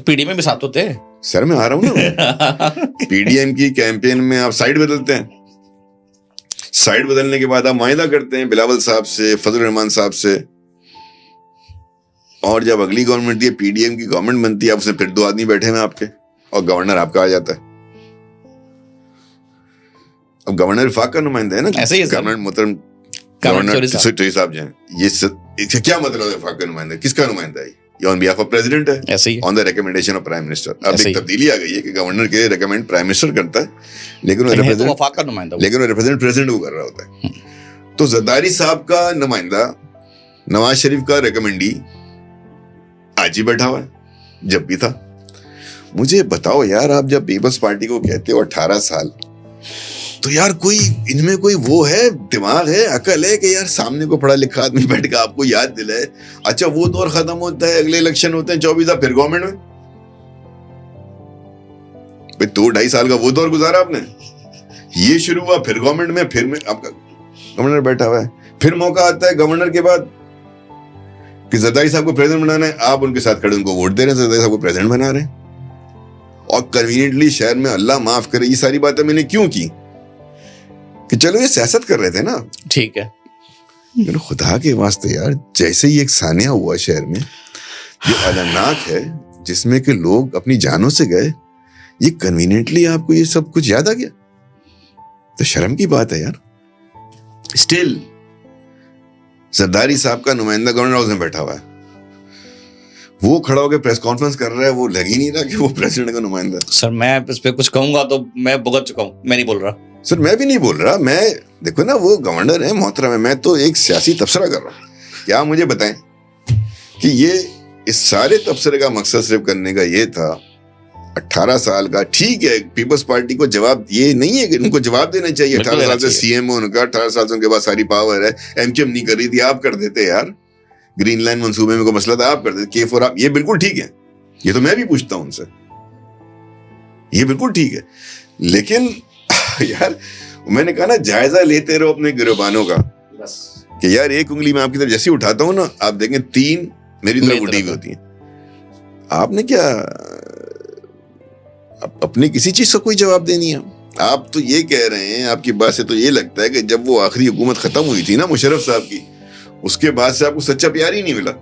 P D M میں بھی ساتھ ہوتے ہیں سر. میں آ رہا ہوں نا, پی ڈی ایم کی کیمپین میں آپ سائڈ بدلتے ہیں, سائڈ بدلنے کے بعد آپ معاہدہ کرتے ہیں بلاول صاحب سے, فضل الرحمان صاحب سے, اور جب اگلی گورنمنٹ دی پی ڈی ایم کی گورنمنٹ بنتی ہے, آپ سے پھر 2 آدمی بیٹھے ہیں آپ کے, اور گورنر آپ کا آ جاتا ہے. اب گورنر وفاق کا نمائندہ ہے نا, گورنر محترم گورنر چوہدری صاحب جو ہیں, یہ کیا مطلب ہے وفاق کا نمائندہ, کس کا نمائندہ ہے یہ؟ آن بیہاف آف پریزیڈنٹ ہے, ایسے ہی on the recommendation of prime minister. اب ایک تبدیلی آ گئی ہے کہ گورنر کے ریکمینڈ پرائم منسٹر کرتا ہے, لیکن وہ ریپرزینٹ پریزیڈنٹ کو کر رہا ہوتا ہے. تو زرداری صاحب کا نمائندہ نواز شریف کا ریکمینڈی آج ہی بیٹھا ہوا ہے, جب بھی تھا. مجھے بتاؤ یار, آپ جب پیپلز پارٹی کو کہتے ہو 18 سال, تو یار کوئی ان میں کوئی وہ ہے, دماغ ہے, عقل ہے کہ یار سامنے کو پڑھا لکھا آدمی بیٹھ کے آپ کو یاد دلائے, اچھا وہ دور ختم ہوتا ہے, اگلے الیکشن ہوتے ہیں 24 پھر گورنمنٹ میں. 2-2.5 سال کا وہ دور گزارا آپ نے, یہ شروع ہوا پھر گورنمنٹ میں, پھر میں آپ کا گورنر بیٹھا ہوا ہے, پھر موقع آتا ہے گورنر کے بعد کہ زرداری صاحب کو پریزیڈنٹ بنانا ہے, آپ ان کے ساتھ کھڑے ان کو ووٹ دے رہے ہیں, زرداری صاحب کو پریزیڈنٹ بنا رہے ہیں. اور کنوینئنٹلی شہر میں, اللہ معاف کرے, یہ ساری باتیں میں نے کیوں کی کہ چلو یہ سیاست کر رہے تھے نا, ٹھیک ہے, لیکن خدا کے واسطے یار, جیسے ہی ایک سانحہ ہوا شہر میں جو الناک ہے, جس میں کہ لوگ اپنی جانوں سے گئے, یہ کنوینئنٹلی آپ کو یہ سب کچھ یاد آ گیا, تو شرم کی بات ہے یار. اسٹل زرداری صاحب کا نمائندہ گورنر ہاؤس میں بیٹھا ہوا ہے, وہ کھڑا ہو کے پریس کانفرنس کر رہا ہے, وہ لگ ہی نہیں رہا کہ وہ پریزیڈنٹ کا نمائندہ ہے. سر میں اس پہ کچھ کہوں گا تو میں بھگت چکا ہوں, میں نہیں بول رہا. سر میں بھی نہیں بول رہا, میں دیکھو نا, وہ گورنر ہے محترم ہے, میں تو ایک سیاسی تبصرہ کر رہا ہوں. کیا مجھے بتائیں کہ یہ اس سارے تبصرے کا مقصد صرف کرنے کا یہ تھا, 18 سال کا, ٹھیک ہے پیپلز پارٹی کو جواب, یہ نہیں ہے کہ ان کو جواب دینا چاہیے, 18 سال سے سی ایم ان کا, 18 سال سے ان کے پاس ساری پاور ہے, ایم کیو ایم نہیں کر رہی تھی, آپ کر دیتے یار. گرین لائن منصوبے میں کوئی مسئلہ تھا, آپ کر دیتے. K4 آپ, یہ بالکل ٹھیک ہے, یہ تو میں بھی پوچھتا ہوں ان سے, یہ بالکل ٹھیک ہے. لیکن یار میں نے کہا نا, جائزہ لیتے رہو اپنے گروبانوں کا, کہ یار ایک انگلی میں آپ کی طرف جیسے اٹھاتا ہوں نا, آپ دیکھیں 3 میری طرف اٹھی ہوئی ہوتی ہیں. آپ نے کیا اپنی کسی چیز کا کوئی جواب دینی ہے؟ آپ تو یہ کہہ رہے ہیں, آپ کی بات سے تو یہ لگتا ہے کہ جب وہ آخری حکومت ختم ہوئی تھی نا مشرف صاحب کی, اس کے بعد سے آپ کو سچا پیار ہی نہیں ملا.